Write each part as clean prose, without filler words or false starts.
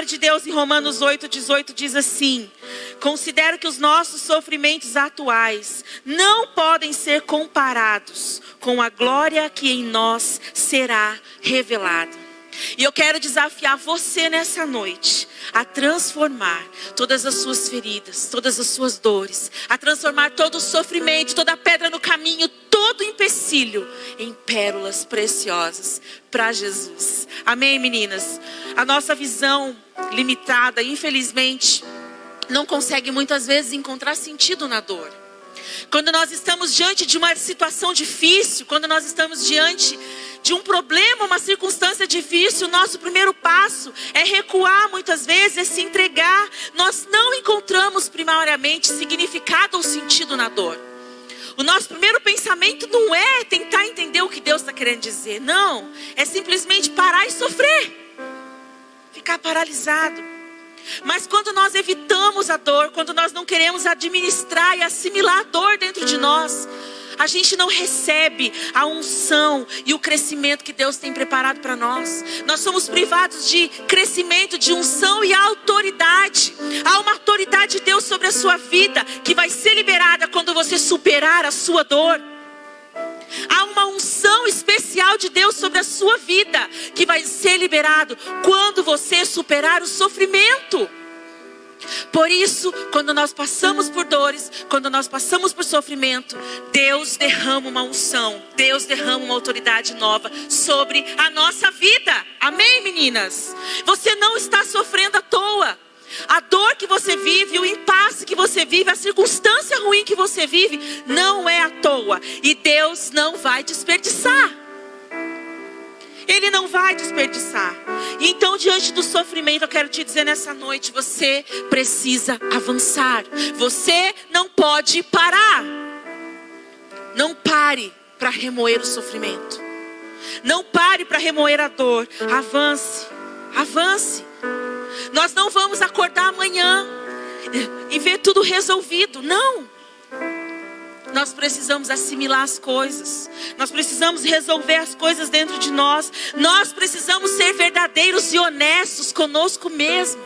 palavra de Deus em Romanos 8:18 diz assim: considero que os nossos sofrimentos atuais não podem ser comparados com a glória que em nós será revelada. E eu quero desafiar você nessa noite a transformar todas as suas feridas, todas as suas dores, a transformar todo o sofrimento, toda pedra no caminho, todo empecilho em pérolas preciosas para Jesus. Amém, meninas? A nossa visão limitada, infelizmente, não consegue muitas vezes encontrar sentido na dor. Quando nós estamos diante de uma situação difícil, quando nós estamos diante de um problema, uma circunstância difícil, o nosso primeiro passo é recuar muitas vezes, é se entregar. Nós não encontramos primariamente significado ou sentido na dor. O nosso primeiro pensamento não é tentar entender o que Deus está querendo dizer. Não, é simplesmente parar e sofrer. Ficar paralisado. Mas quando nós evitamos a dor, quando nós não queremos administrar e assimilar a dor dentro de nós, a gente não recebe a unção e o crescimento que Deus tem preparado para nós. Nós somos privados de crescimento, de unção e autoridade. Há uma autoridade de Deus sobre a sua vida que vai ser liberada quando você superar a sua dor. Há uma unção especial de Deus sobre a sua vida que vai ser liberado quando você superar o sofrimento. Por isso, quando nós passamos por dores, quando nós passamos por sofrimento, Deus derrama uma unção, Deus derrama uma autoridade nova sobre a nossa vida. Amém, meninas? Você não está sofrendo à toa. A dor que você vive, o impasse que você vive, a circunstância ruim que você vive, não é à toa. E Deus não vai desperdiçar. Ele não vai desperdiçar. E então, diante do sofrimento, eu quero te dizer nessa noite, você precisa avançar. Você não pode parar. Não pare para remoer o sofrimento. Não pare para remoer a dor. Avance. Avance. Nós não vamos acordar amanhã e ver tudo resolvido. Não. Nós precisamos assimilar as coisas. Nós precisamos resolver as coisas dentro de nós. Nós precisamos ser verdadeiros e honestos conosco mesmo.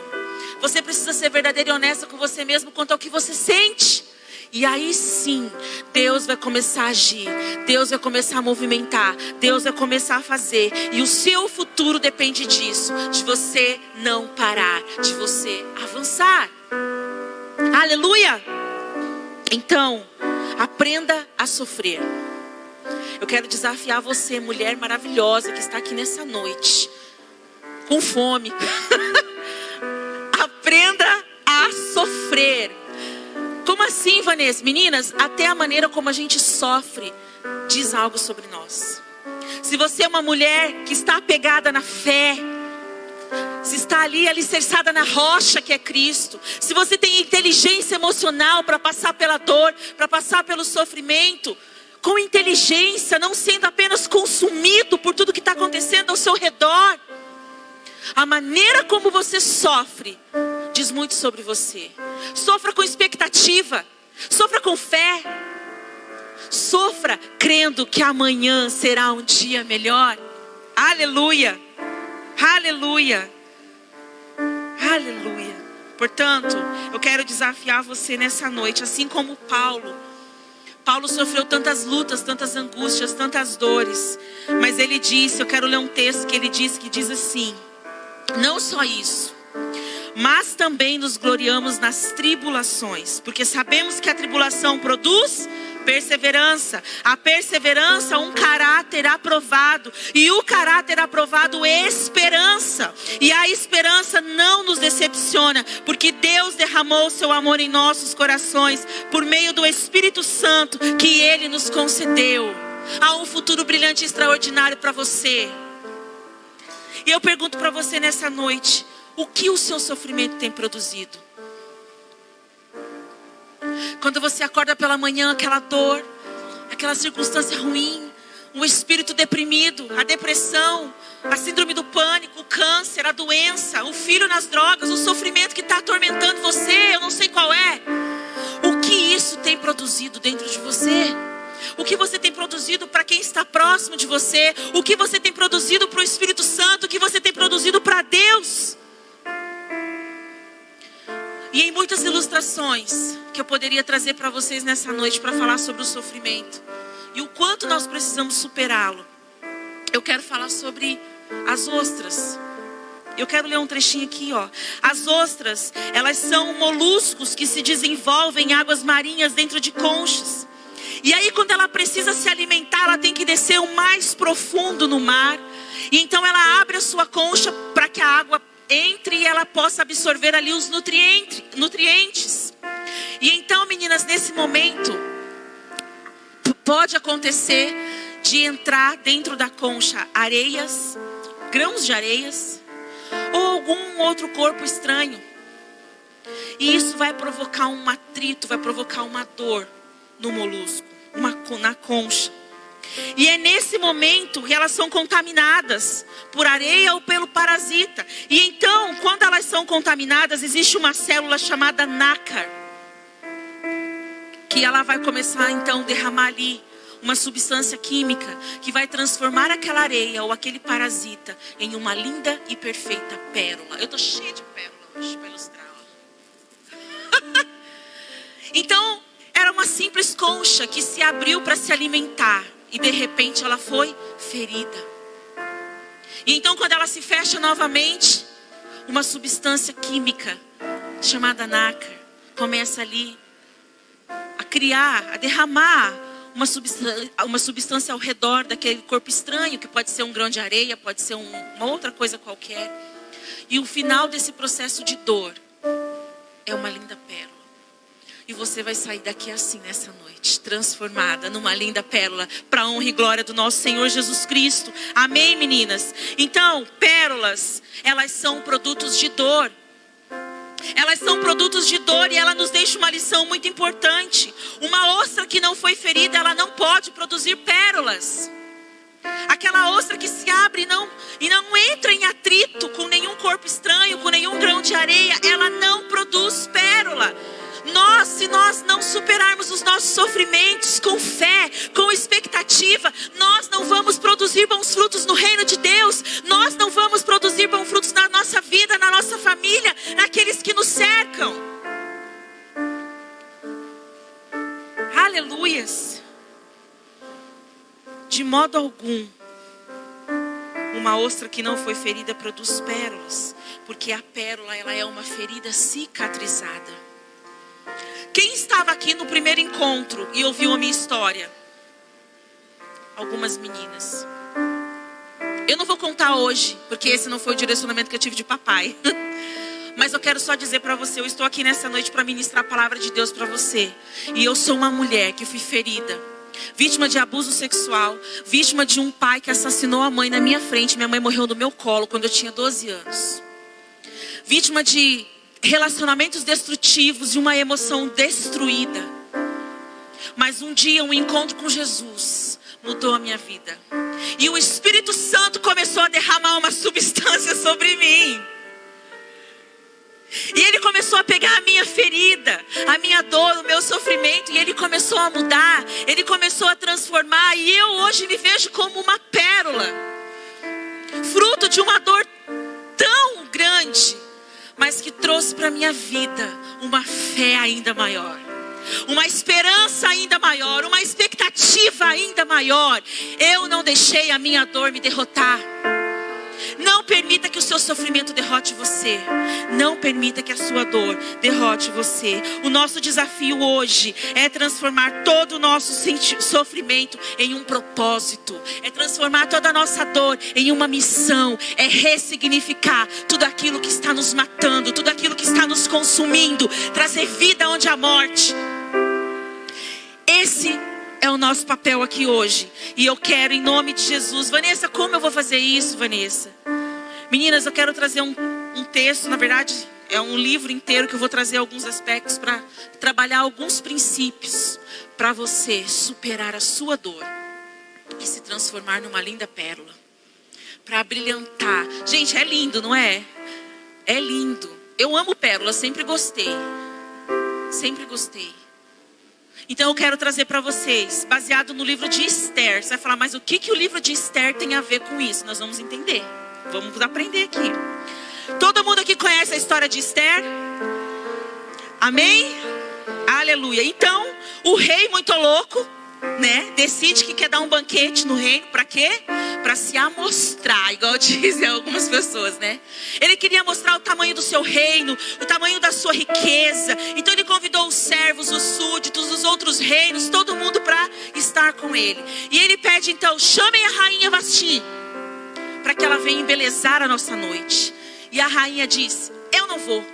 Você precisa ser verdadeiro e honesto com você mesmo quanto ao que você sente. E aí sim, Deus vai começar a agir. Deus vai começar a movimentar. Deus vai começar a fazer. E o seu futuro depende disso. De você não parar. De você avançar. Aleluia! Então, aprenda a sofrer. Eu quero desafiar você, mulher maravilhosa que está aqui nessa noite, com fome. Aprenda a sofrer. Como assim, Vanessa? Meninas, até a maneira como a gente sofre diz algo sobre nós. Se você é uma mulher que está apegada na fé, se está ali alicerçada na rocha que é Cristo, se você tem inteligência emocional para passar pela dor, para passar pelo sofrimento, com inteligência, não sendo apenas consumido por tudo que está acontecendo ao seu redor, a maneira como você sofre diz muito sobre você. Sofra com expectativa, sofra com fé, sofra crendo que amanhã será um dia melhor. Aleluia, aleluia, aleluia. Portanto, eu quero desafiar você nessa noite, assim como Paulo sofreu tantas lutas, tantas angústias, tantas dores, mas ele disse, eu quero ler um texto que ele disse, que diz assim: não só isso, mas também nos gloriamos nas tribulações, porque sabemos que a tribulação produz perseverança, a perseverança um caráter aprovado, e o caráter aprovado esperança, e a esperança não nos decepciona, porque Deus derramou o seu amor em nossos corações, por meio do Espírito Santo, que Ele nos concedeu. Há um futuro brilhante e extraordinário para você. E eu pergunto para você nessa noite, o que o seu sofrimento tem produzido? Quando você acorda pela manhã, aquela dor, aquela circunstância ruim, um espírito deprimido, a depressão, a síndrome do pânico, o câncer, a doença, o filho nas drogas, o sofrimento que está atormentando você, eu não sei qual é. O que isso tem produzido dentro de você? O que você tem produzido para quem está próximo de você? O que você tem produzido para o Espírito Santo? O que você tem produzido para Deus? E em muitas ilustrações que eu poderia trazer para vocês nessa noite para falar sobre o sofrimento e o quanto nós precisamos superá-lo, eu quero falar sobre as ostras. Eu quero ler um trechinho aqui, ó. As ostras, elas são moluscos que se desenvolvem em águas marinhas dentro de conchas. E aí quando ela precisa se alimentar, ela tem que descer o mais profundo no mar. E então ela abre a sua concha para que a água entre e ela possa absorver ali os nutrientes. E então, meninas, nesse momento, pode acontecer de entrar dentro da concha areias, grãos de areias, ou algum outro corpo estranho. E isso vai provocar um atrito, vai provocar uma dor no molusco, na concha. E é nesse momento que elas são contaminadas por areia ou pelo parasita. E então, quando elas são contaminadas, existe uma célula chamada nácar, que ela vai começar então a derramar ali uma substância química que vai transformar aquela areia ou aquele parasita em uma linda e perfeita pérola. Eu tô cheia de pérola hoje para ilustrar. Então, era uma simples concha que se abriu para se alimentar. E de repente ela foi ferida. E então quando ela se fecha novamente, uma substância química chamada nácar começa ali a criar, a derramar uma substância ao redor daquele corpo estranho, que pode ser um grão de areia, pode ser uma outra coisa qualquer. E o final desse processo de dor é uma linda pérola. E você vai sair daqui assim nessa noite, transformada numa linda pérola, para a honra e glória do nosso Senhor Jesus Cristo. Amém, meninas? Então, pérolas, elas são produtos de dor. Elas são produtos de dor e ela nos deixa uma lição muito importante. Uma ostra que não foi ferida, ela não pode produzir pérolas. Aquela ostra que se abre e não entra em atrito com nenhum corpo estranho, com nenhum grão de areia, ela não produz pérola. Se nós não superarmos os nossos sofrimentos com fé, com expectativa, nós não vamos produzir bons frutos no reino de Deus. Nós não vamos produzir bons frutos na nossa vida, na nossa família, naqueles que nos cercam. Aleluias. De modo algum, uma ostra que não foi ferida produz pérolas, porque a pérola, ela é uma ferida cicatrizada. Quem estava aqui no primeiro encontro e ouviu a minha história? Algumas meninas. Eu não vou contar hoje, porque esse não foi o direcionamento que eu tive de papai. Mas eu quero só dizer para você, eu estou aqui nessa noite para ministrar a palavra de Deus para você. E eu sou uma mulher que fui ferida, vítima de abuso sexual, vítima de um pai que assassinou a mãe na minha frente. Minha mãe morreu no meu colo quando eu tinha 12 anos. Vítima de relacionamentos destrutivos e uma emoção destruída. Mas um dia um encontro com Jesus mudou a minha vida. E o Espírito Santo começou a derramar uma substância sobre mim. E ele começou a pegar a minha ferida, a minha dor, o meu sofrimento. E ele começou a mudar, ele começou a transformar. E eu hoje me vejo como uma pérola, fruto de uma dor tão grande, mas que trouxe para a minha vida uma fé ainda maior, uma esperança ainda maior, uma expectativa ainda maior. Eu não deixei a minha dor me derrotar. Não permita que o seu sofrimento derrote você. Não permita que a sua dor derrote você. O nosso desafio hoje é transformar todo o nosso sofrimento em um propósito. É transformar toda a nossa dor em uma missão. É ressignificar tudo aquilo que está nos matando, tudo aquilo que está nos consumindo. Trazer vida onde há morte. Esse é o nosso papel aqui hoje. E eu quero, em nome de Jesus. Vanessa, como eu vou fazer isso, Vanessa? Meninas, eu quero trazer um texto. Na verdade, é um livro inteiro que eu vou trazer alguns aspectos para trabalhar alguns princípios para você superar a sua dor e se transformar numa linda pérola, para brilhantar. Gente, é lindo, não é? É lindo. Eu amo pérola, sempre gostei. Sempre gostei. Então eu quero trazer para vocês, baseado no livro de Esther. Você vai falar, mas o que o livro de Esther tem a ver com isso? Nós vamos entender. Vamos aprender aqui. Todo mundo aqui conhece a história de Esther? Amém? Aleluia. Então, o rei muito louco, né, decide que quer dar um banquete no reino. Para quê? Para se amostrar, igual dizem algumas pessoas, né? Ele queria mostrar o tamanho do seu reino, o tamanho da sua riqueza. Então ele convidou os servos, os súditos, os outros reinos, todo mundo para estar com ele. E ele pede então, chamem a rainha Vasti, para que ela venha embelezar a nossa noite. E a rainha diz, eu não vou.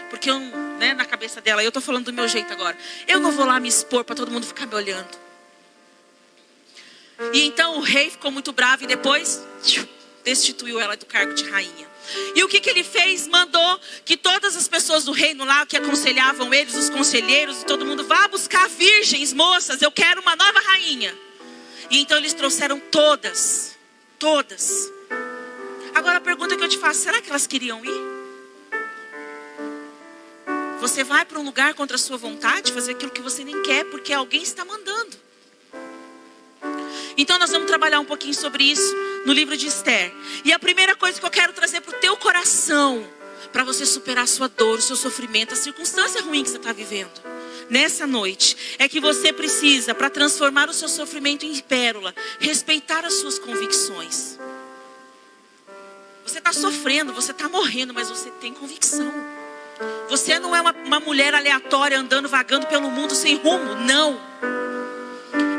Porque eu, né, na cabeça dela, eu estou falando do meu jeito agora. Eu não vou lá me expor para todo mundo ficar me olhando. E então o rei ficou muito bravo e depois destituiu ela do cargo de rainha. E o que ele fez? Mandou que todas as pessoas do reino lá, que aconselhavam eles, os conselheiros e todo mundo, vá buscar virgens, moças, eu quero uma nova rainha. E então eles trouxeram todas. Agora a pergunta que eu te faço, será que elas queriam ir? Você vai para um lugar contra a sua vontade, fazer aquilo que você nem quer, porque alguém está mandando. Então nós vamos trabalhar um pouquinho sobre isso no livro de Esther. E a primeira coisa que eu quero trazer para o teu coração, para você superar a sua dor, o seu sofrimento, a circunstância ruim que você está vivendo nessa noite, é que você precisa, para transformar o seu sofrimento em pérola, respeitar as suas convicções. Você está sofrendo, você está morrendo, mas você tem convicção. Você não é uma mulher aleatória andando, vagando pelo mundo sem rumo, não.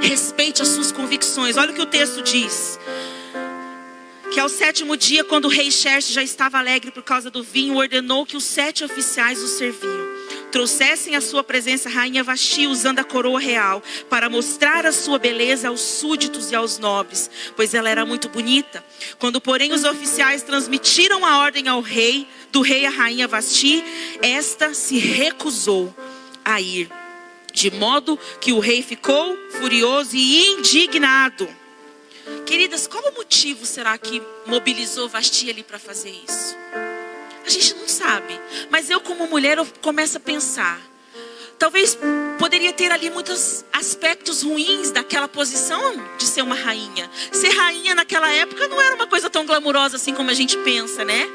Respeite as suas convicções. Olha o que o texto diz. Que ao 7º dia, quando o rei Xerxes já estava alegre por causa do vinho, ordenou que os 7 oficiais o serviam trouxessem à sua presença a rainha Vasti usando a coroa real, para mostrar a sua beleza aos súditos e aos nobres, pois ela era muito bonita. Quando, porém, os oficiais transmitiram a ordem ao rei, do rei à rainha Vasti, esta se recusou a ir. De modo que o rei ficou furioso e indignado. Queridas, qual o motivo será que mobilizou Vasti ali para fazer isso? A gente não sabe. Mas eu, como mulher, eu começo a pensar. Talvez poderia ter ali muitos aspectos ruins daquela posição de ser uma rainha. Ser rainha naquela época não era uma coisa tão glamurosa assim como a gente pensa, né?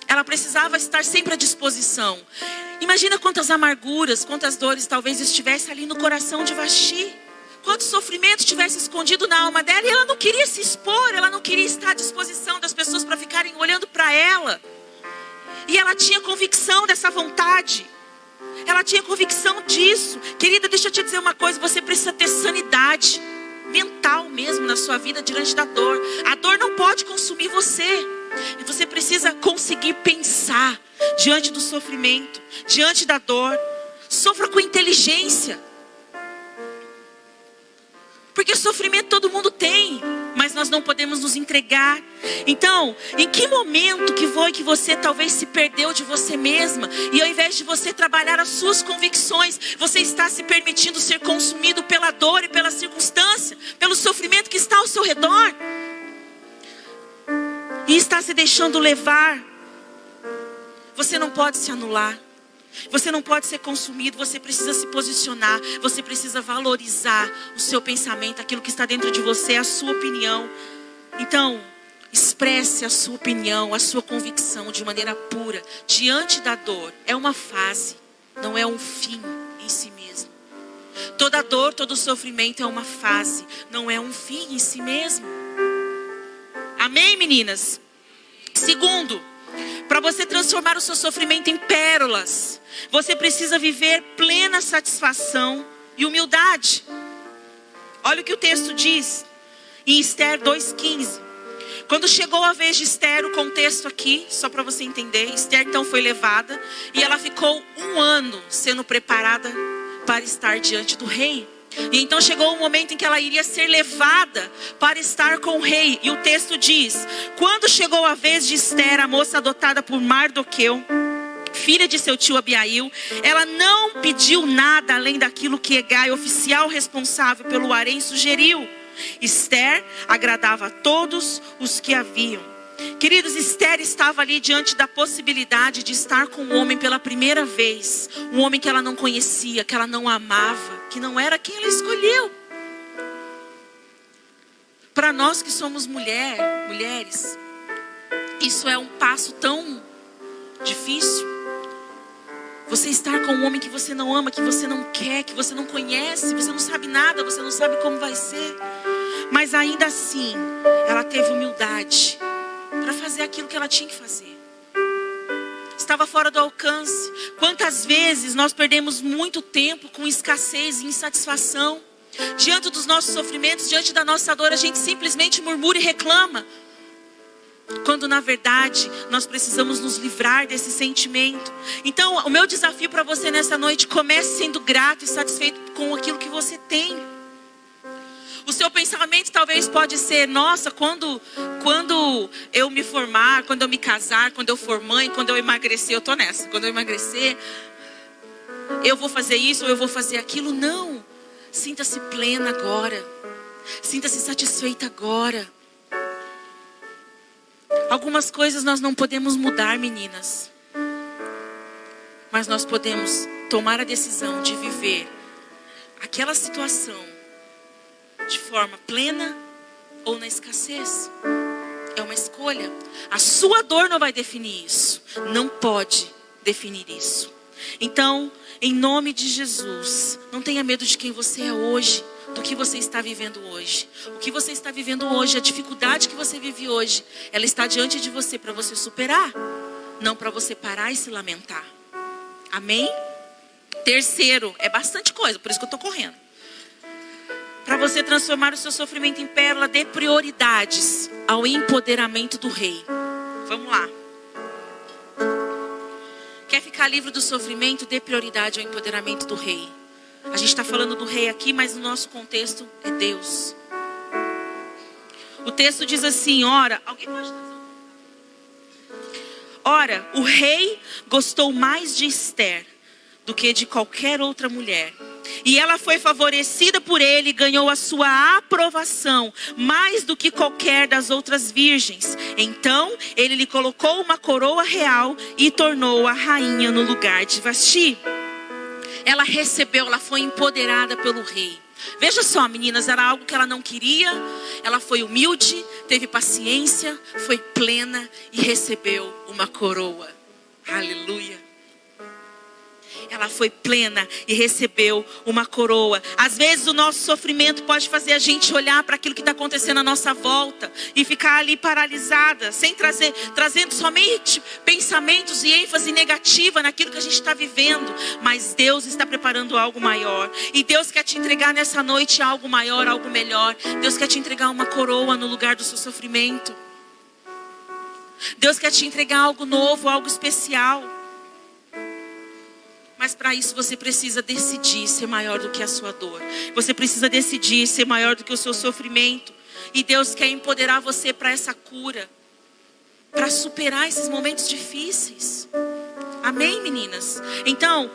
Ela precisava estar sempre à disposição. Imagina quantas amarguras, quantas dores talvez estivesse ali no coração de Vasti. Quanto sofrimento tivesse escondido na alma dela. E ela não queria se expor, ela não queria estar à disposição das pessoas para ficarem olhando para ela. E ela tinha convicção dessa vontade. Ela tinha convicção disso. Querida, deixa eu te dizer uma coisa. Você precisa ter sanidade mental mesmo na sua vida diante da dor. A dor não pode consumir você. E você precisa conseguir pensar diante do sofrimento, diante da dor. Sofra com inteligência. Porque sofrimento todo mundo tem, mas nós não podemos nos entregar. Então, em que momento que foi que você talvez se perdeu de você mesma? E ao invés de você trabalhar as suas convicções, você está se permitindo ser consumido pela dor e pela circunstância, pelo sofrimento que está ao seu redor. E está se deixando levar. Você não pode se anular. Você não pode ser consumido, você precisa se posicionar, você precisa valorizar o seu pensamento, aquilo que está dentro de você, a sua opinião. Então, expresse a sua opinião, a sua convicção de maneira pura, diante da dor. É uma fase, não é um fim em si mesmo. Toda dor, todo sofrimento é uma fase, não é um fim em si mesmo. Amém, meninas? Segundo, para você transformar o seu sofrimento em pérolas, você precisa viver plena satisfação e humildade. Olha o que o texto diz em Esther 2,15. Quando chegou a vez de Esther, o contexto aqui, só para você entender, Esther então foi levada e ela ficou 1 ano sendo preparada para estar diante do rei. E então chegou o momento em que ela iria ser levada para estar com o rei. E o texto diz: quando chegou a vez de Esther, a moça adotada por Mardoqueu, filha de seu tio Abiail, ela não pediu nada além daquilo que Hegai, oficial responsável pelo harém, sugeriu. Esther agradava a todos os que haviam. Queridos, Esther estava ali diante da possibilidade de estar com um homem pela primeira vez. Um homem que ela não conhecia, que ela não amava, que não era quem ela escolheu. Para nós que somos mulheres, isso é um passo tão difícil. você estar com um homem que você não ama, que você não quer, que você não conhece, você não sabe nada, você não sabe como vai ser. Mas ainda assim, ela teve humildade para fazer aquilo que ela tinha que fazer. Estava fora do alcance. Quantas vezes nós perdemos muito tempo com escassez e insatisfação? Diante dos nossos sofrimentos, diante da nossa dor, a gente simplesmente murmura e reclama. Quando na verdade, nós precisamos nos livrar desse sentimento. Então, o meu desafio para você nessa noite: comece sendo grato e satisfeito com aquilo que você tem. O seu pensamento talvez pode ser: nossa, quando eu me formar, quando eu me casar, quando eu for mãe, quando eu emagrecer, eu tô nessa. Quando eu emagrecer, eu vou fazer isso ou eu vou fazer aquilo. Não. Sinta-se plena agora. Sinta-se satisfeita agora. Algumas coisas nós não podemos mudar, meninas. Mas nós podemos tomar a decisão de viver aquela situação de forma plena ou na escassez. É uma escolha. A sua dor não vai definir isso. Não pode definir isso. Então, em nome de Jesus, não tenha medo de quem você é hoje, do que você está vivendo hoje. O que você está vivendo hoje, a dificuldade que você vive hoje, ela está diante de você para você superar, não para você parar e se lamentar. Amém? Terceiro, é bastante coisa, por isso que eu estou correndo. Para você transformar o seu sofrimento em pérola, dê prioridades ao empoderamento do rei. Vamos lá. Quer ficar livre do sofrimento? Dê prioridade ao empoderamento do rei. A gente está falando do rei aqui, mas no nosso contexto é Deus. O texto diz assim: ora, alguém pode trazer? Ora, o rei gostou mais de Esther do que de qualquer outra mulher. E ela foi favorecida por ele e ganhou a sua aprovação mais do que qualquer das outras virgens. Então ele lhe colocou uma coroa real e tornou-a rainha no lugar de Vasti. Ela recebeu, ela foi empoderada pelo rei. Veja só, meninas, era algo que ela não queria. Ela foi humilde, teve paciência, foi plena e recebeu uma coroa. Aleluia. Ela foi plena e recebeu uma coroa. Às vezes o nosso sofrimento pode fazer a gente olhar para aquilo que está acontecendo à nossa volta e ficar ali paralisada, trazendo somente pensamentos e ênfase negativa naquilo que a gente está vivendo. Mas Deus está preparando algo maior. E Deus quer te entregar nessa noite algo maior, algo melhor. Deus quer te entregar uma coroa no lugar do seu sofrimento. Deus quer te entregar algo novo, algo especial. Mas para isso você precisa decidir ser maior do que a sua dor. Você precisa decidir ser maior do que o seu sofrimento. E Deus quer empoderar você para essa cura. Para superar esses momentos difíceis. Amém, meninas? Então,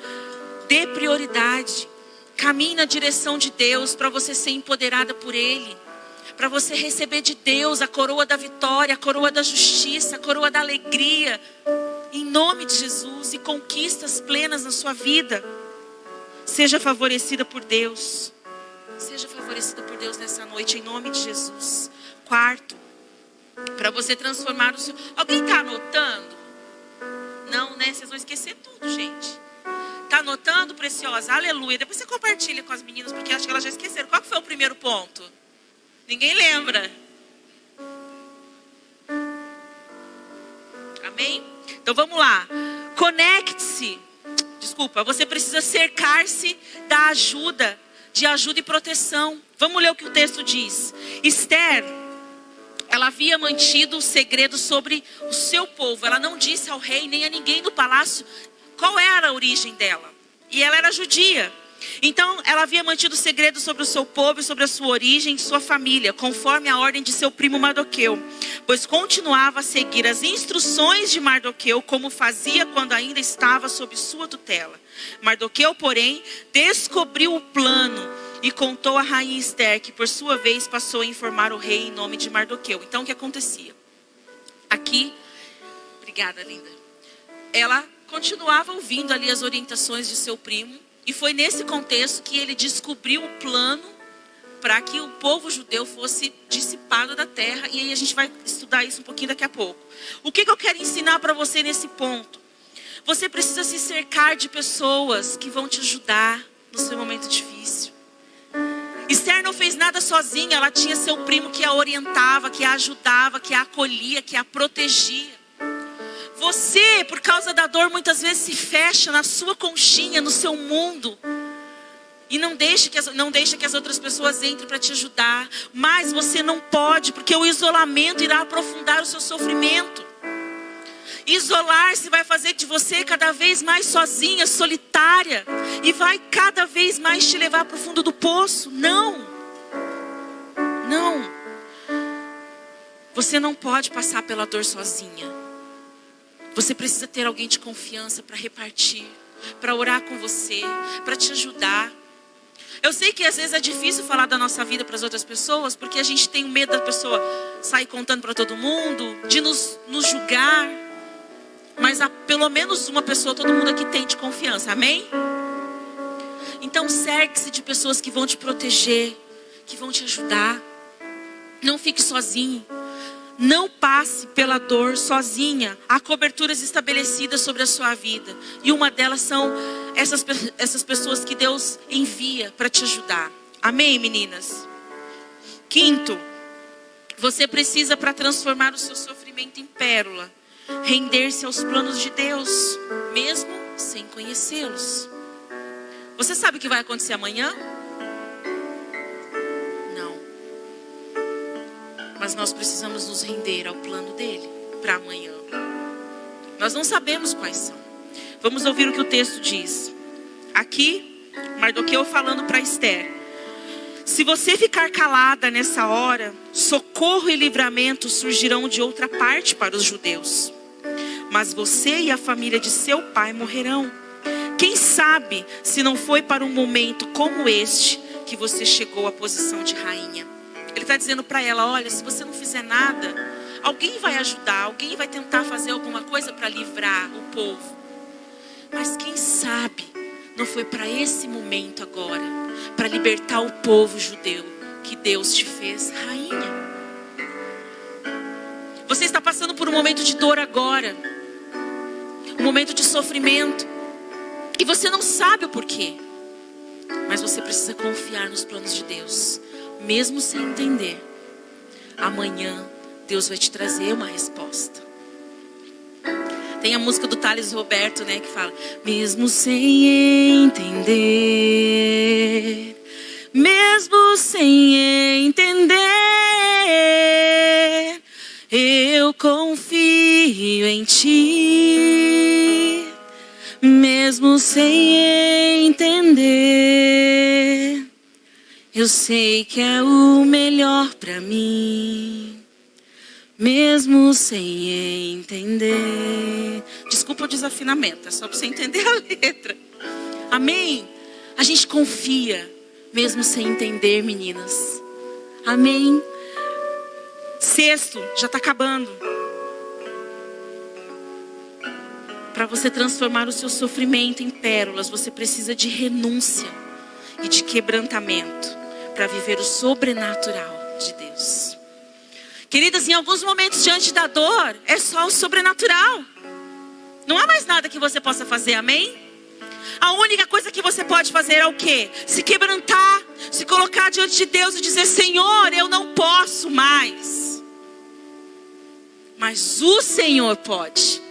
dê prioridade. Caminhe na direção de Deus para você ser empoderada por Ele. Para você receber de Deus a coroa da vitória, a coroa da justiça, a coroa da alegria. Em nome de Jesus, e conquistas plenas na sua vida. Seja favorecida por Deus. Seja favorecida por Deus nessa noite, em nome de Jesus. Quarto, para você transformar o seu... Alguém está anotando? Não, né? Vocês vão esquecer tudo, gente. Está anotando, preciosa? Aleluia. Depois você compartilha com as meninas, porque acho que elas já esqueceram. Qual que foi o primeiro ponto? Ninguém lembra. Amém? Então vamos lá. Conecte-se. Desculpa, você precisa cercar-se da ajuda, de ajuda e proteção. Vamos ler o que o texto diz. Esther, ela havia mantido o segredo sobre o seu povo. Ela não disse ao rei nem a ninguém do palácio qual era a origem dela. E ela era judia. Então ela havia mantido o segredo sobre o seu povo e sobre a sua origem e sua família, conforme a ordem de seu primo Mardoqueu, pois continuava a seguir as instruções de Mardoqueu, como fazia quando ainda estava sob sua tutela. Mardoqueu, porém, descobriu o plano e contou a rainha Esther, que por sua vez passou a informar o rei em nome de Mardoqueu. Então o que acontecia? Aqui, obrigada, linda. Ela continuava ouvindo ali as orientações de seu primo. E foi nesse contexto que ele descobriu o plano para que o povo judeu fosse dissipado da terra. E aí a gente vai estudar isso um pouquinho daqui a pouco. O que eu quero ensinar para você nesse ponto? Você precisa se cercar de pessoas que vão te ajudar no seu momento difícil. Esther não fez nada sozinha, ela tinha seu primo que a orientava, que a ajudava, que a acolhia, que a protegia. Você, por causa da dor, muitas vezes se fecha na sua conchinha, no seu mundo. E não deixa que as outras pessoas entrem para te ajudar. Mas você não pode, porque o isolamento irá aprofundar o seu sofrimento. Isolar-se vai fazer de você cada vez mais sozinha, solitária. E vai cada vez mais te levar para o fundo do poço. Não. Não. Você não pode passar pela dor sozinha. Você precisa ter alguém de confiança para repartir, para orar com você, para te ajudar. Eu sei que às vezes é difícil falar da nossa vida para as outras pessoas, porque a gente tem medo da pessoa sair contando para todo mundo, de nos julgar. Mas há pelo menos uma pessoa, todo mundo aqui tem de confiança, amém? Então cerque-se de pessoas que vão te proteger, que vão te ajudar. Não fique sozinho. Não passe pela dor sozinha. Há coberturas estabelecidas sobre a sua vida. E uma delas são essas pessoas que Deus envia para te ajudar. Amém, meninas? Quinto, você precisa, para transformar o seu sofrimento em pérola, render-se aos planos de Deus, mesmo sem conhecê-los. Você sabe o que vai acontecer amanhã? Não. Mas nós precisamos nos render ao plano dele para amanhã. Nós não sabemos quais são. Vamos ouvir o que o texto diz. Aqui, Mardoqueu falando para Esther: se você ficar calada nessa hora, socorro e livramento surgirão de outra parte para os judeus. Mas você e a família de seu pai morrerão. Quem sabe se não foi para um momento como este que você chegou à posição de rainha. Ele está dizendo para ela: olha, se você não fizer nada, alguém vai ajudar, alguém vai tentar fazer alguma coisa para livrar o povo. Mas quem sabe não foi para esse momento agora, para libertar o povo judeu, que Deus te fez rainha. Você está passando por um momento de dor agora, um momento de sofrimento, e você não sabe o porquê. Mas você precisa confiar nos planos de Deus, mesmo sem entender. Amanhã Deus vai te trazer uma resposta. Tem a música do Thales Roberto, né, que fala: mesmo sem entender, mesmo sem entender, eu confio em ti. Mesmo sem entender, eu sei que é o melhor pra mim. Mesmo sem entender. Desculpa o desafinamento, é só para você entender a letra. Amém? A gente confia, mesmo sem entender, meninas. Amém? Sexto, já está acabando. Para você transformar o seu sofrimento em pérolas, você precisa de renúncia e de quebrantamento para viver o sobrenatural de Deus. Queridas, em alguns momentos diante da dor, é só o sobrenatural. Não há mais nada que você possa fazer, amém? A única coisa que você pode fazer é o quê? Se quebrantar, se colocar diante de Deus e dizer: Senhor, eu não posso mais. Mas o Senhor pode.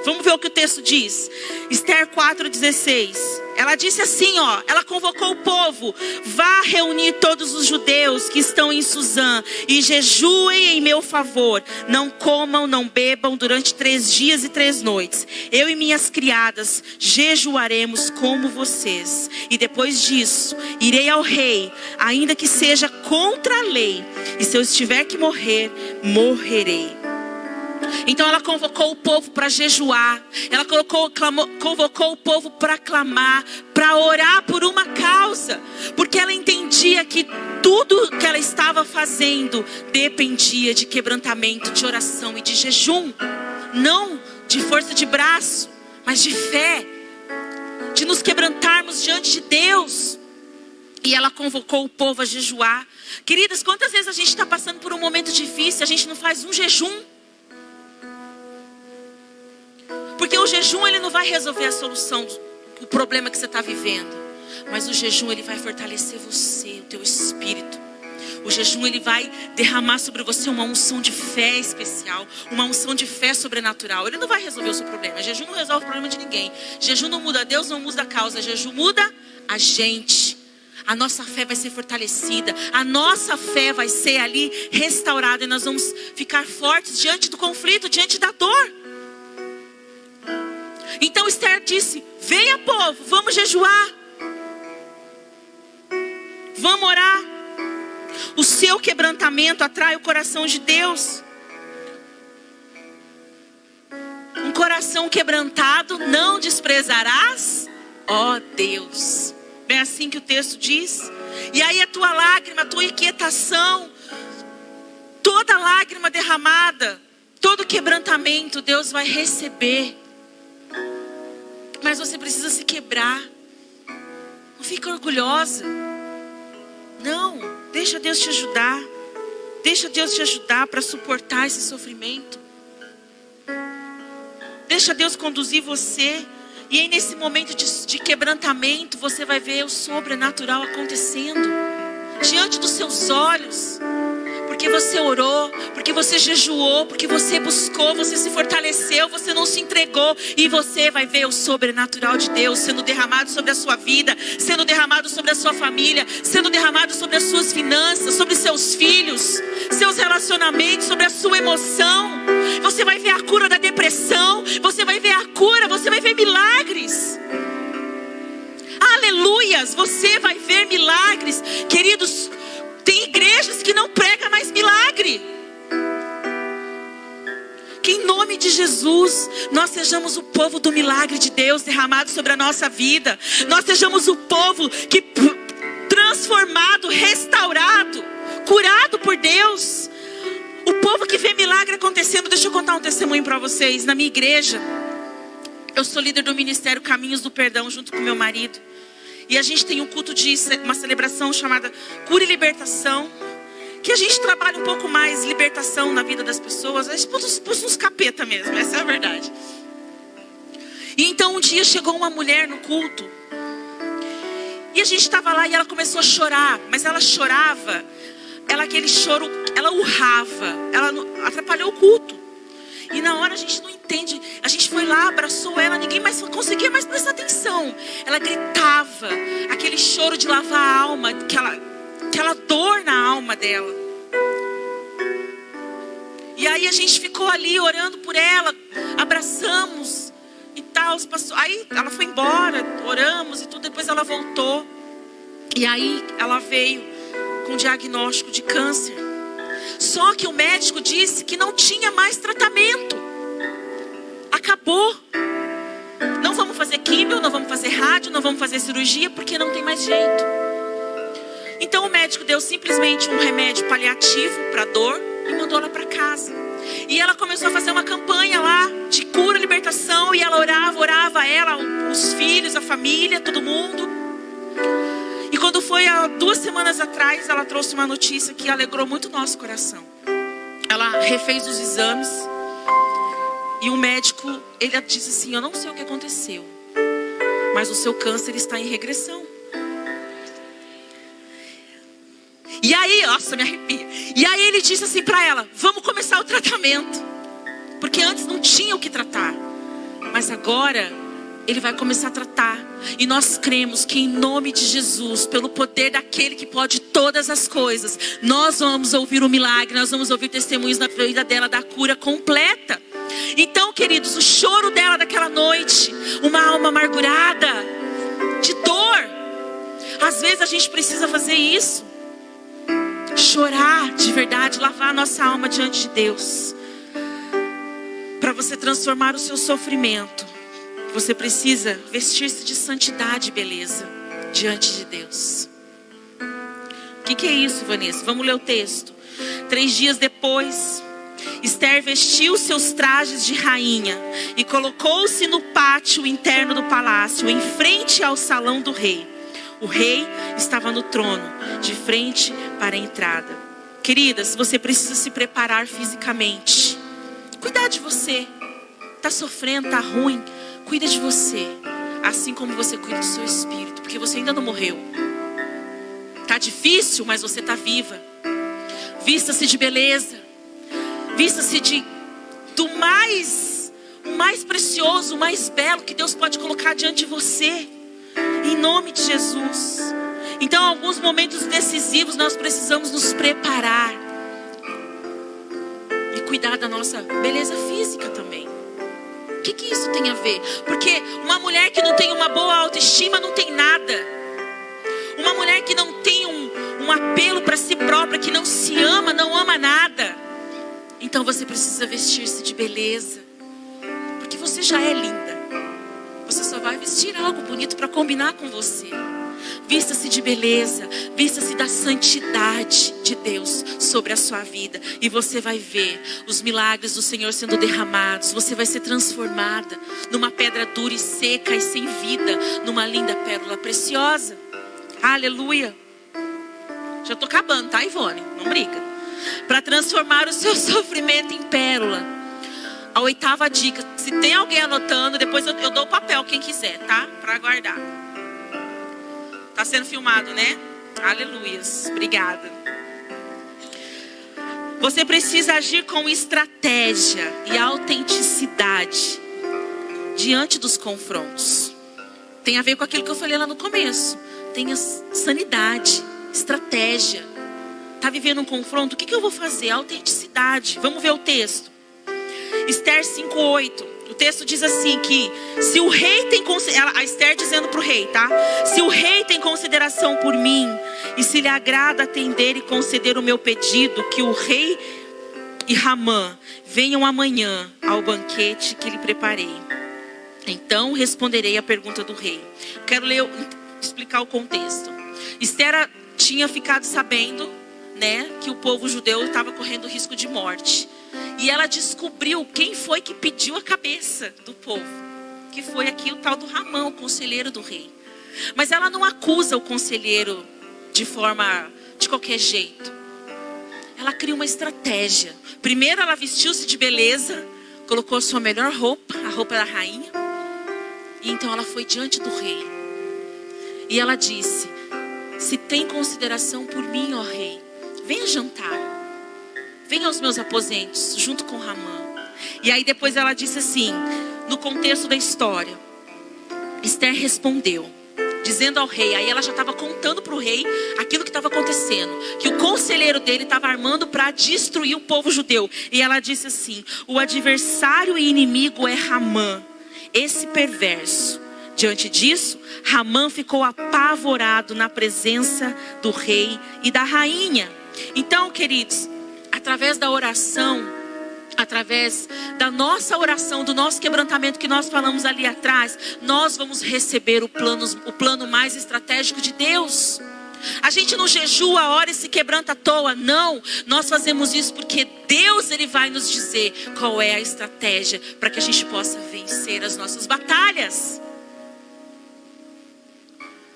Vamos ver o que o texto diz. Esther 4,16. Ela disse assim, ela convocou o povo: vá reunir todos os judeus que estão em Suzã e jejuem em meu favor. Não comam, não bebam durante 3 dias e 3 noites. Eu e minhas criadas jejuaremos como vocês. E depois disso, irei ao rei, ainda que seja contra a lei. E se eu estiver que morrer, morrerei. Então ela convocou o povo para jejuar. Ela convocou o povo para clamar, para orar por uma causa. Porque ela entendia que tudo que ela estava fazendo dependia de quebrantamento, de oração e de jejum. Não de força de braço, mas de fé. De nos quebrantarmos diante de Deus. E ela convocou o povo a jejuar. Queridas, quantas vezes a gente está passando por um momento difícil, a gente não faz um jejum? Porque Porque o jejum, ele não vai resolver a solução, o problema que você está vivendo. Mas o jejum, ele vai fortalecer você, o teu espírito. O jejum, ele vai derramar sobre você uma unção de fé especial, uma unção de fé sobrenatural. Ele não vai resolver o seu problema. O jejum não resolve o problema de ninguém. O jejum não muda Deus, não muda a causa. O jejum muda a gente. A nossa fé vai ser fortalecida. A nossa fé vai ser ali restaurada. E nós vamos ficar fortes diante do conflito, diante da dor. Então Esther disse: venha, povo, vamos jejuar. Vamos orar. O seu quebrantamento atrai o coração de Deus. Um coração quebrantado não desprezarás, ó Deus. É assim que o texto diz. E aí a tua lágrima, a tua inquietação, toda lágrima derramada, todo quebrantamento, Deus vai receber. Mas você precisa se quebrar. Não fica orgulhosa. Não, deixa Deus te ajudar. Deixa Deus te ajudar para suportar esse sofrimento. Deixa Deus conduzir você. E aí nesse momento de quebrantamento, você vai ver o sobrenatural acontecendo. Diante dos seus olhos. Porque você orou, porque você jejuou, porque você buscou, você se fortaleceu, você não se entregou. E você vai ver o sobrenatural de Deus sendo derramado sobre a sua vida, sendo derramado sobre a sua família, sendo derramado sobre as suas finanças, sobre seus filhos, seus relacionamentos, sobre a sua emoção. Você vai ver a cura da depressão, você vai ver a cura, você vai ver milagres. Aleluias, você vai ver milagres. Queridos, tem igrejas que não pregam mais milagre. Que em nome de Jesus, nós sejamos o povo do milagre de Deus derramado sobre a nossa vida. Nós sejamos o povo que transformado, restaurado, curado por Deus. O povo que vê milagre acontecendo. Deixa eu contar um testemunho para vocês. Na minha igreja, eu sou líder do ministério Caminhos do Perdão junto com meu marido. E a gente tem um culto de uma celebração chamada Cura e Libertação. Que a gente trabalha um pouco mais libertação na vida das pessoas. A gente pôs uns capeta mesmo, essa é a verdade. E então um dia chegou uma mulher no culto. E a gente estava lá e ela começou a chorar. Mas ela chorava, aquele choro, ela urrava. Ela atrapalhou o culto. E na hora a gente não entende. A gente foi lá, abraçou ela, ninguém mais conseguia mais prestar atenção. Ela gritava, aquele choro de lavar a alma, aquela dor na alma dela. E aí a gente ficou ali orando por ela, abraçamos e tal. Aí ela foi embora, oramos e tudo, depois ela voltou. E aí ela veio com diagnóstico de câncer. Só que o médico disse que não tinha mais tratamento. Acabou. Não vamos fazer químio, não vamos fazer rádio, não vamos fazer cirurgia, porque não tem mais jeito. Então o médico deu simplesmente um remédio paliativo para dor e mandou ela para casa. E ela começou a fazer uma campanha lá de cura, libertação. E ela orava ela, os filhos, a família, todo mundo. E quando foi há 2 semanas atrás, ela trouxe uma notícia que alegrou muito o nosso coração. Ela refez os exames. E o médico, ele disse assim: eu não sei o que aconteceu, mas o seu câncer está em regressão. E aí, nossa, me arrepia. E aí ele disse assim para ela: vamos começar o tratamento. Porque antes não tinha o que tratar. Mas agora ele vai começar a tratar. E nós cremos que em nome de Jesus, pelo poder daquele que pode todas as coisas, nós vamos ouvir o milagre, nós vamos ouvir testemunhos na vida dela da cura completa. Então, queridos, o choro dela daquela noite, uma alma amargurada, de dor. Às vezes a gente precisa fazer isso. Chorar de verdade, lavar a nossa alma diante de Deus. Para você transformar o seu sofrimento, você precisa vestir-se de santidade e beleza diante de Deus. O que é isso, Vanessa? Vamos ler o texto. 3 dias depois, Esther vestiu seus trajes de rainha e colocou-se no pátio interno do palácio, em frente ao salão do rei. O rei estava no trono, de frente para a entrada. Queridas, você precisa se preparar fisicamente. Cuidar de você. Tá sofrendo, tá ruim. Cuida de você, assim como você cuida do seu espírito, porque você ainda não morreu. Tá difícil, mas você tá viva. Vista-se de beleza. Vista-se do mais precioso, o mais belo que Deus pode colocar diante de você. Em nome de Jesus. Então, em alguns momentos decisivos, nós precisamos nos preparar. E cuidar da nossa beleza física também. O que isso tem a ver? Porque uma mulher que não tem uma boa autoestima não tem nada. Uma mulher que não tem um apelo para si própria, que não se ama, não ama nada. Então você precisa vestir-se de beleza. Porque você já é linda. Você só vai vestir algo bonito para combinar com você. Vista-se de beleza. Vista-se da santidade de Deus sobre a sua vida. E você vai ver os milagres do Senhor sendo derramados. Você vai ser transformada numa pedra dura e seca e sem vida, numa linda pérola preciosa. Aleluia. Já estou acabando, tá, Ivone? Não briga. Para transformar o seu sofrimento em pérola. A 8ª dica. Se tem alguém anotando, depois eu dou o papel, quem quiser, tá? Para guardar. Tá sendo filmado, né? Aleluias. Obrigada. Você precisa agir com estratégia e autenticidade diante dos confrontos. Tem a ver com aquilo que eu falei lá no começo. Tenha sanidade, estratégia. Está vivendo um confronto? O que eu vou fazer? Autenticidade. Vamos ver o texto. Esther 5:8. O texto diz assim que se o rei tem consideração, a Esther dizendo para o rei, tá? Se o rei tem consideração por mim e se lhe agrada atender e conceder o meu pedido, que o rei e Ramã venham amanhã ao banquete que lhe preparei. Então responderei à pergunta do rei. Quero explicar o contexto. Esther tinha ficado sabendo, né, que o povo judeu estava correndo risco de morte. E ela descobriu quem foi que pediu a cabeça do povo. Que foi aqui o tal do Ramã, o conselheiro do rei. Mas ela não acusa o conselheiro de qualquer jeito. Ela cria uma estratégia. Primeiro ela vestiu-se de beleza, colocou a sua melhor roupa, a roupa da rainha. E então ela foi diante do rei. E ela disse: se tem consideração por mim, ó rei, venha jantar. Venha aos meus aposentos, junto com Ramã. E aí depois ela disse assim, no contexto da história. Esther respondeu, dizendo ao rei, aí ela já estava contando para o rei aquilo que estava acontecendo. Que o conselheiro dele estava armando para destruir o povo judeu. E ela disse assim, o adversário e inimigo é Ramã, esse perverso. Diante disso, Ramã ficou apavorado na presença do rei e da rainha. Então, queridos, através da oração, através da nossa oração, do nosso quebrantamento que nós falamos ali atrás, nós vamos receber o plano mais estratégico de Deus. A gente não jejua, ora e se quebranta à toa, não. Nós fazemos isso porque Deus, Ele vai nos dizer qual é a estratégia para que a gente possa vencer as nossas batalhas.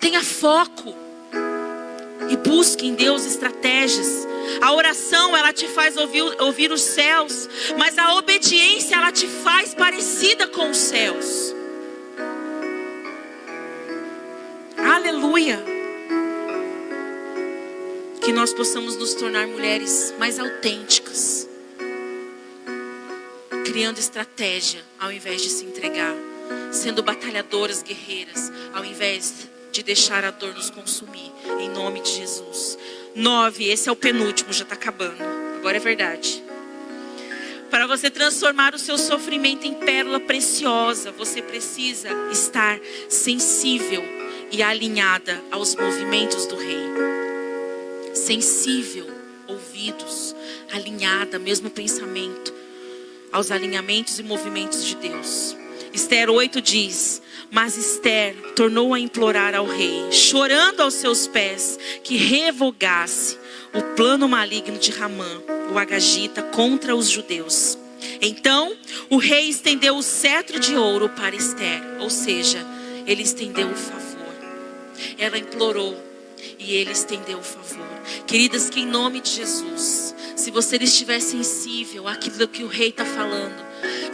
Tenha foco e busque em Deus estratégias. A oração, ela te faz ouvir os céus, mas a obediência, ela te faz parecida com os céus. Aleluia. Que nós possamos nos tornar mulheres mais autênticas, criando estratégia ao invés de se entregar, sendo batalhadoras, guerreiras, ao invés de deixar a dor nos consumir, em nome de Jesus. 9, esse é o penúltimo, já está acabando, agora é verdade. Para você transformar o seu sofrimento em pérola preciosa, você precisa estar sensível e alinhada aos movimentos do rei. Sensível, ouvidos, alinhada, mesmo pensamento, aos alinhamentos e movimentos de Deus. Esther 8 diz, mas Esther tornou a implorar ao rei, chorando aos seus pés, que revogasse o plano maligno de Ramã, o agagita, contra os judeus. Então o rei estendeu o cetro de ouro para Esther, ou seja, ele estendeu o favor. Ela implorou e ele estendeu o favor. Queridas, que em nome de Jesus, se você estiver sensível àquilo que o rei está falando,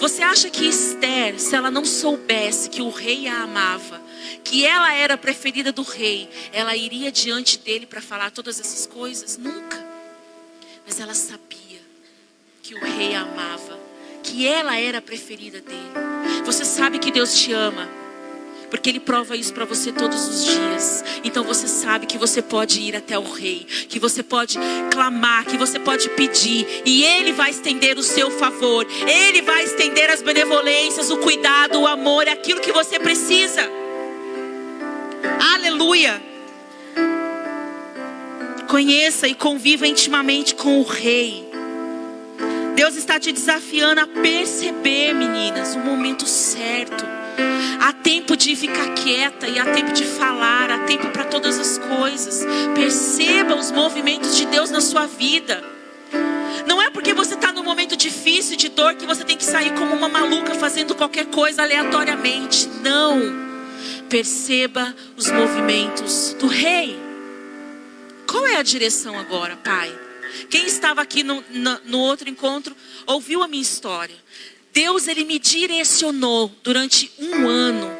Você acha que Esther, se ela não soubesse que o rei a amava, que ela era a preferida do rei, ela iria diante dele para falar todas essas coisas? Nunca. Mas ela sabia que o rei a amava, que ela era a preferida dele. Você sabe que Deus te ama, porque Ele prova isso para você todos os dias. Então você sabe que você pode ir até o rei, que você pode clamar, que você pode pedir, e Ele vai estender o seu favor. Ele vai estender as benevolências, o cuidado, o amor, aquilo que você precisa. Aleluia. Conheça e conviva intimamente com o rei. Deus está te desafiando a perceber, meninas, o momento certo. Há tempo de ficar quieta e há tempo de falar, há tempo para todas as coisas. Perceba os movimentos de Deus na sua vida. Não é porque você está num momento difícil, de dor, que você tem que sair como uma maluca fazendo qualquer coisa aleatoriamente. Não. Perceba os movimentos do rei. Qual é a direção agora, Pai? Quem estava aqui no outro encontro ouviu a minha história. Deus, Ele me direcionou durante um ano,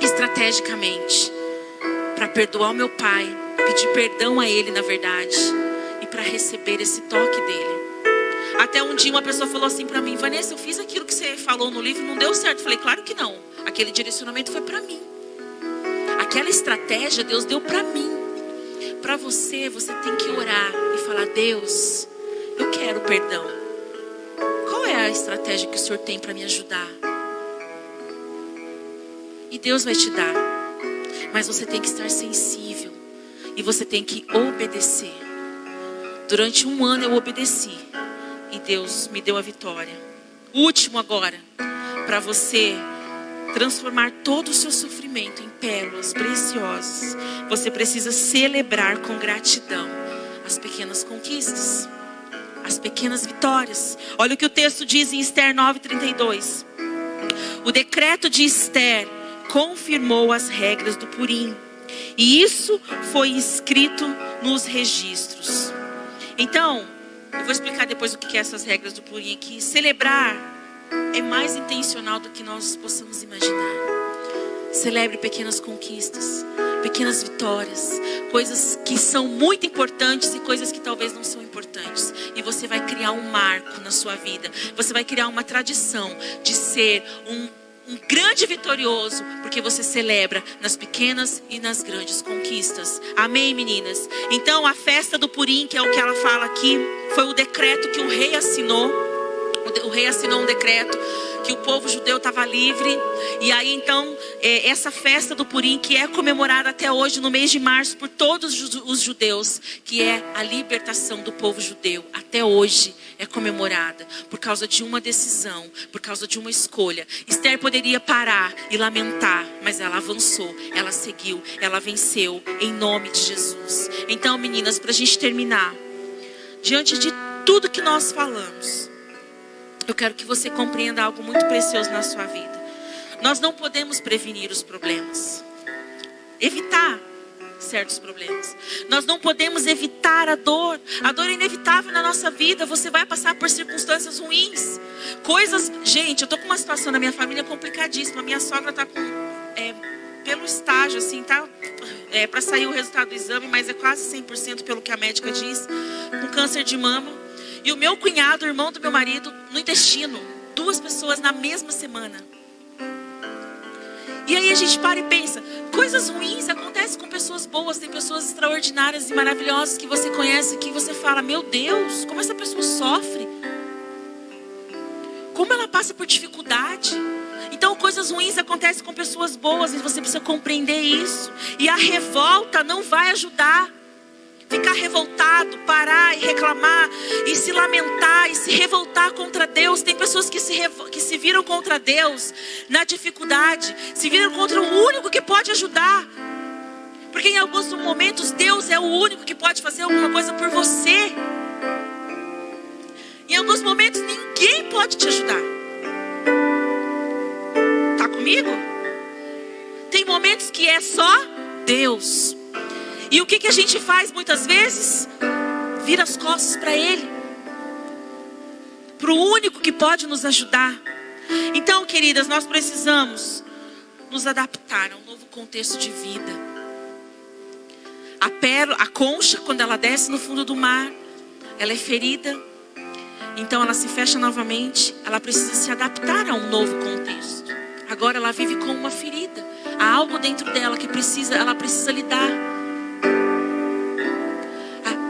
estrategicamente, para perdoar o meu pai, pedir perdão a ele, na verdade, e para receber esse toque dele. Até um dia uma pessoa falou assim para mim: Vanessa, eu fiz aquilo que você falou no livro, não deu certo. Eu falei: claro que não, aquele direcionamento foi para mim. Aquela estratégia Deus deu para mim. Para você, você tem que orar e falar: Deus, eu quero perdão. Qual é a estratégia que o Senhor tem para me ajudar? E Deus vai te dar. Mas você tem que estar sensível. E você tem que obedecer. Durante um ano eu obedeci. E Deus me deu a vitória. O último agora. Para você transformar todo o seu sofrimento em pérolas preciosas, você precisa celebrar com gratidão as pequenas conquistas, as pequenas vitórias. Olha o que o texto diz em Esther 9:32. O decreto de Esther confirmou as regras do Purim, e isso foi escrito nos registros. Então, eu vou explicar depois o que é essas regras do Purim, que celebrar é mais intencional do que nós possamos imaginar. Celebre pequenas conquistas, pequenas vitórias, coisas que são muito importantes e coisas que talvez não são importantes. E você vai criar um marco na sua vida. Você vai criar uma tradição de ser um grande vitorioso, porque você celebra nas pequenas e nas grandes conquistas. Amém, meninas? Então, a festa do Purim, que é o que ela fala aqui, foi o decreto que o rei assinou. O rei assinou um decreto que o povo judeu estava livre. E aí então, essa festa do Purim, que é comemorada até hoje no mês de março por todos os judeus, que é a libertação do povo judeu, até hoje é comemorada por causa de uma decisão, por causa de uma escolha. Esther poderia parar e lamentar, mas ela avançou, ela seguiu, ela venceu em nome de Jesus. Então, meninas, para a gente terminar, diante de tudo que nós falamos, eu quero que você compreenda algo muito precioso na sua vida. Nós não podemos prevenir os problemas, evitar certos problemas. Nós não podemos evitar a dor. A dor é inevitável na nossa vida. Você vai passar por circunstâncias ruins. Gente, eu tô com uma situação na minha família complicadíssima. Minha sogra tá com, pelo estágio, assim, tá? Para sair o resultado do exame, mas é quase 100% pelo que a médica diz, com câncer de mama. E o meu cunhado, irmão do meu marido, no intestino. 2 pessoas na mesma semana. E aí a gente para e pensa, coisas ruins acontecem com pessoas boas. Tem pessoas extraordinárias e maravilhosas que você conhece, que você fala: meu Deus, como essa pessoa sofre. Como ela passa por dificuldade. Então coisas ruins acontecem com pessoas boas, e você precisa compreender isso. E a revolta não vai ajudar. Ficar revoltado, parar e reclamar, e se lamentar, e se revoltar contra Deus. Tem pessoas que se viram contra Deus na dificuldade, se viram contra o único que pode ajudar. Porque em alguns momentos Deus é o único que pode fazer alguma coisa por você. Em alguns momentos ninguém pode te ajudar. Tá comigo? Tem momentos que é só Deus. E o que a gente faz muitas vezes? Vira as costas para Ele. para o único que pode nos ajudar. Então, queridas, nós precisamos nos adaptar a um novo contexto de vida. A concha, quando ela desce no fundo do mar, ela é ferida. Então ela se fecha novamente. Ela precisa se adaptar a um novo contexto. Agora ela vive com uma ferida. Há algo dentro dela que ela precisa lidar.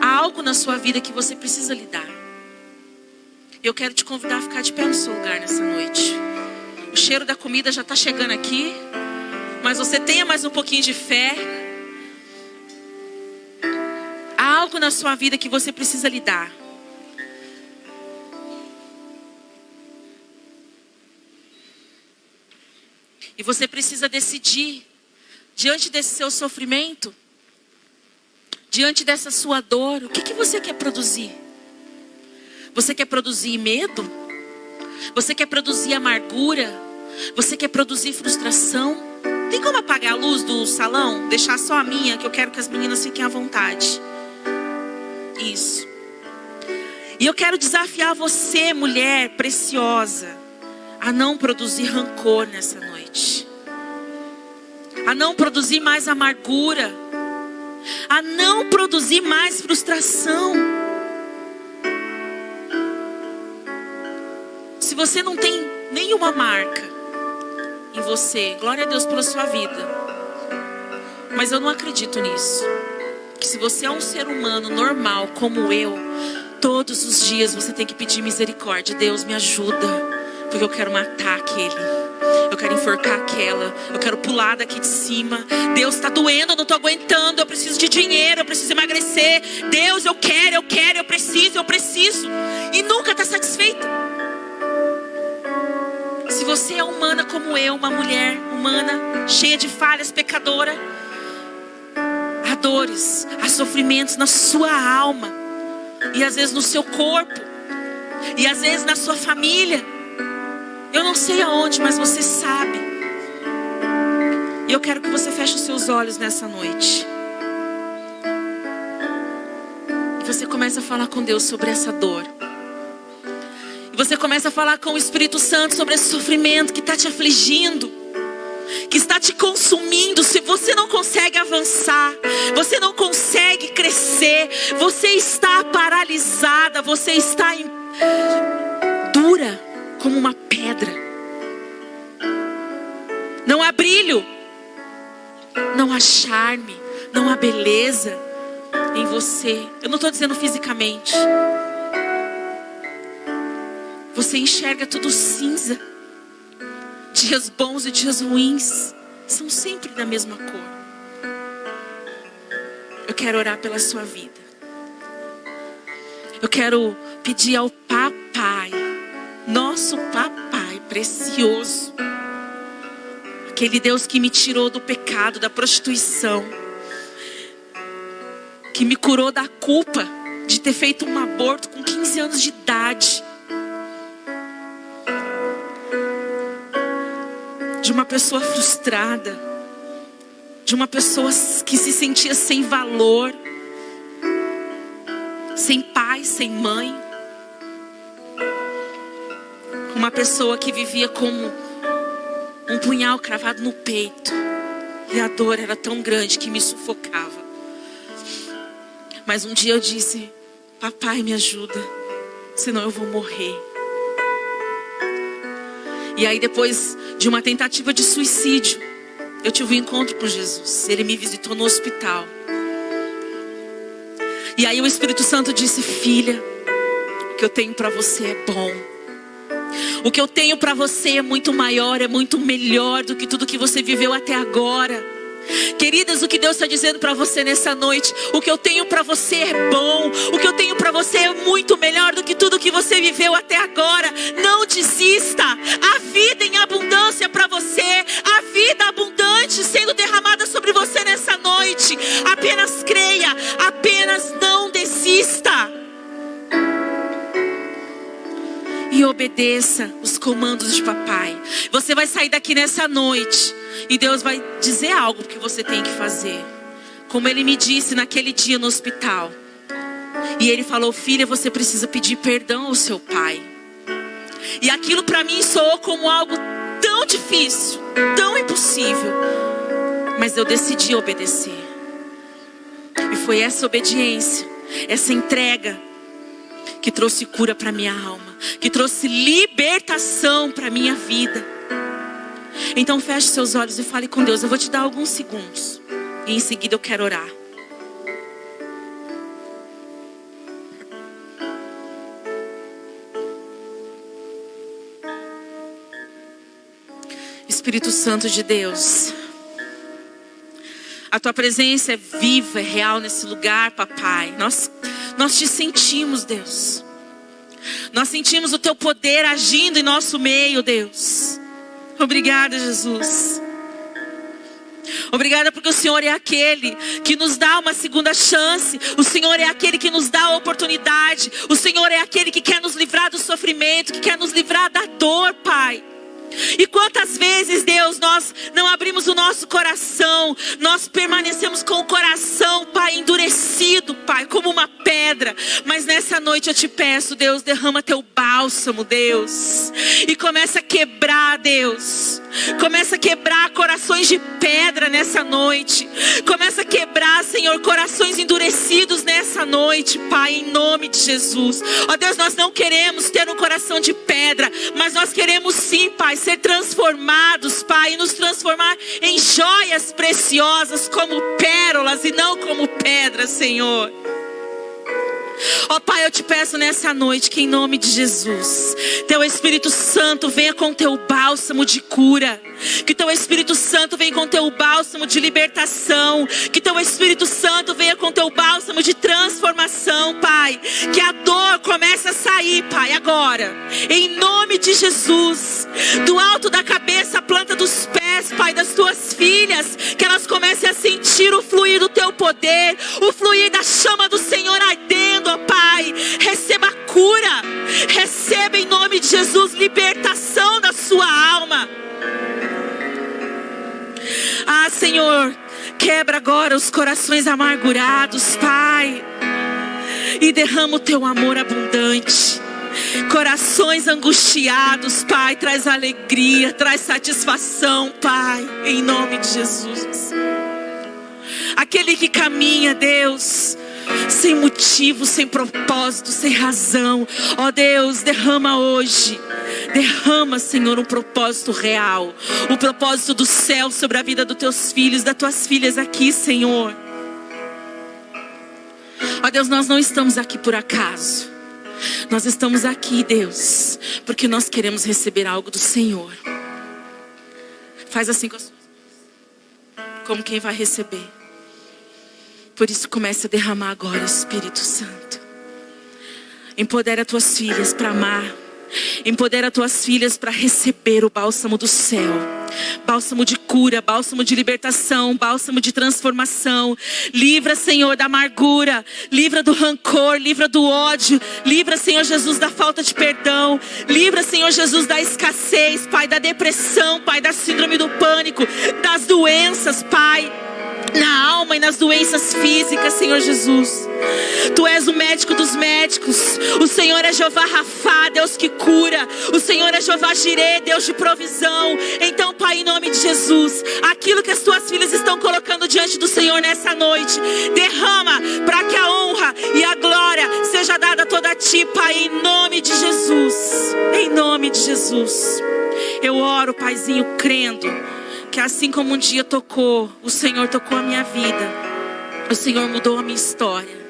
Há algo na sua vida que você precisa lidar. Eu quero te convidar a ficar de pé no seu lugar nessa noite. O cheiro da comida já está chegando aqui. Mas você tenha mais um pouquinho de fé. Há algo na sua vida que você precisa lidar. E você precisa decidir, diante desse seu sofrimento, diante dessa sua dor, o que você quer produzir? Você quer produzir medo? Você quer produzir amargura? Você quer produzir frustração? Tem como apagar a luz do salão? Deixar só a minha, que eu quero que as meninas fiquem à vontade. Isso. E eu quero desafiar você, mulher preciosa, a não produzir rancor nessa noite. A não produzir mais amargura. A não produzir mais frustração. Se você não tem nenhuma marca em você, glória a Deus pela sua vida. Mas eu não acredito nisso. Que se você é um ser humano normal como eu, todos os dias você tem que pedir misericórdia. Deus, me ajuda. Porque eu quero matar aquele. Eu quero enforcar aquela. Eu quero pular daqui de cima. Deus, está doendo, eu não estou aguentando. Eu preciso de dinheiro, eu preciso emagrecer. Deus, eu quero, eu preciso. E nunca está satisfeita. Se você é humana como eu, uma mulher humana, cheia de falhas, pecadora, há dores, há sofrimentos na sua alma. E às vezes no seu corpo. E às vezes na sua família. Eu não sei aonde, mas você sabe. E eu quero que você feche os seus olhos nessa noite. E você começa a falar com Deus sobre essa dor. E você começa a falar com o Espírito Santo sobre esse sofrimento que está te afligindo, que está te consumindo. Se você não consegue avançar, você não consegue crescer, você está paralisada, você está dura como uma pedra. Não há brilho, não há charme, não há beleza em você. Eu não estou dizendo fisicamente. Você enxerga tudo cinza. Dias bons e dias ruins são sempre da mesma cor. Eu quero orar pela sua vida. Eu quero pedir ao Papai, nosso Papai precioso, aquele Deus que me tirou do pecado, da prostituição, que me curou da culpa de ter feito um aborto com 15 anos de idade, de uma pessoa frustrada, de uma pessoa que se sentia sem valor, sem pai, sem mãe, uma pessoa que vivia como um punhal cravado no peito, e a dor era tão grande que me sufocava. Mas um dia eu disse: Papai, me ajuda, senão eu vou morrer. E aí, depois de uma tentativa de suicídio, eu tive um encontro com Jesus. Ele me visitou no hospital. E aí o Espírito Santo disse: filha, o que eu tenho para você é bom. O que eu tenho para você é muito maior, é muito melhor do que tudo que você viveu até agora. Queridas, o que Deus está dizendo para você nessa noite: o que eu tenho para você é bom. O que eu tenho para você é muito melhor do que tudo que você viveu até agora. Não desista. A vida em abundância para você. A vida abundante sendo derramada sobre você nessa noite. Apenas creia. Apenas não desista. E obedeça os comandos de papai. Você vai sair daqui nessa noite e Deus vai dizer algo que você tem que fazer. Como Ele me disse naquele dia no hospital. E Ele falou: filha, você precisa pedir perdão ao seu pai. E aquilo para mim soou como algo tão difícil, tão impossível. Mas eu decidi obedecer. E foi essa obediência, essa entrega, que trouxe cura para minha alma, que trouxe libertação para minha vida. Então feche seus olhos e fale com Deus. Eu vou te dar alguns segundos e em seguida eu quero orar. Espírito Santo de Deus, a tua presença é viva, é real nesse lugar, papai. Nós te sentimos, Deus. Nós sentimos o teu poder agindo em nosso meio, Deus. Obrigada, Jesus. Obrigada porque o Senhor é aquele que nos dá uma segunda chance. O Senhor é aquele que nos dá a oportunidade. O Senhor é aquele que quer nos livrar do sofrimento, que quer nos livrar da dor, Pai. E quantas vezes, Deus, nós não abrimos o nosso coração, nós permanecemos com o coração, Pai, endurecido, Pai, como uma pedra. Mas nessa noite eu te peço, Deus, derrama teu bálsamo, Deus, e começa a quebrar, Deus. Começa a quebrar corações de pedra nessa noite. Começa a quebrar, Senhor, corações endurecidos nessa noite, Pai, em nome de Jesus. Ó Deus, nós não queremos ter um coração de pedra, mas nós queremos sim, Pai, ser transformados, Pai, e nos transformar em joias preciosas, como pérolas e não como pedras, Senhor. Ó Pai, eu te peço nessa noite que em nome de Jesus, teu Espírito Santo venha com teu bálsamo de cura. Que teu Espírito Santo venha com teu bálsamo de libertação. Que teu Espírito Santo venha com teu bálsamo de transformação, Pai. Que a dor comece a sair, Pai, agora. Em nome de Jesus. Do alto da cabeça à planta dos pés, Pai, das tuas filhas. Que elas comecem a sentir o fluir do teu poder. O fluir da chama do Senhor ardendo, ó Pai. Receba cura. Receba em nome de Jesus libertação da sua alma. Ah, Senhor, quebra agora os corações amargurados, Pai, e derrama o teu amor abundante. Corações angustiados, Pai, traz alegria, traz satisfação, Pai, em nome de Jesus. Aquele que caminha, Deus, sem motivo, sem propósito, sem razão, ó Deus, derrama hoje. Derrama, Senhor, um propósito real. O propósito do céu sobre a vida dos teus filhos, das tuas filhas aqui, Senhor. Ó Deus, nós não estamos aqui por acaso. Nós estamos aqui, Deus, porque nós queremos receber algo do Senhor. Faz assim com as suas mãos, como quem vai receber. Por isso comece a derramar agora, Espírito Santo. Empodera tuas filhas para amar. Empodera tuas filhas para receber o bálsamo do céu. Bálsamo de cura, bálsamo de libertação, bálsamo de transformação. Livra, Senhor, da amargura. Livra do rancor, livra do ódio. Livra, Senhor Jesus, da falta de perdão. Livra, Senhor Jesus, da escassez, Pai, da depressão, Pai, da síndrome do pânico, das doenças, Pai, na alma e nas doenças físicas, Senhor Jesus. Tu és o médico dos médicos. O Senhor é Jeová Rafá, Deus que cura. O Senhor é Jeová Jirê, Deus de provisão. Então, Pai, em nome de Jesus, aquilo que as tuas filhas estão colocando diante do Senhor nessa noite, derrama para que a honra e a glória seja dada toda a ti, Pai, em nome de Jesus. Em nome de Jesus. Eu oro, Paizinho, crendo que assim como um dia tocou, o Senhor tocou a minha vida, o Senhor mudou a minha história.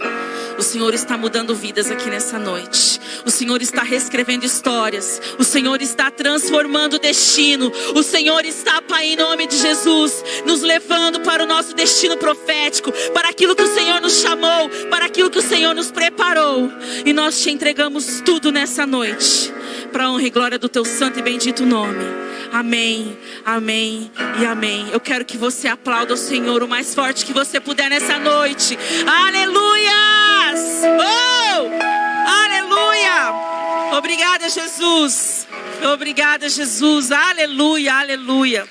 O Senhor está mudando vidas aqui nessa noite. O Senhor está reescrevendo histórias. O Senhor está transformando o destino. O Senhor está, Pai, em nome de Jesus, nos levando para o nosso destino profético, para aquilo que o Senhor nos chamou, para aquilo que o Senhor nos preparou. E nós te entregamos tudo nessa noite, para a honra e glória do teu santo e bendito nome. Amém, amém e amém. Eu quero que você aplauda o Senhor o mais forte que você puder nessa noite. Aleluias! Oh! Aleluia! Obrigada, Jesus. Obrigada, Jesus. Aleluia, aleluia.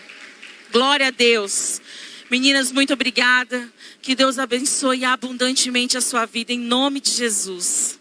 Glória a Deus. Meninas, muito obrigada. Que Deus abençoe abundantemente a sua vida em nome de Jesus.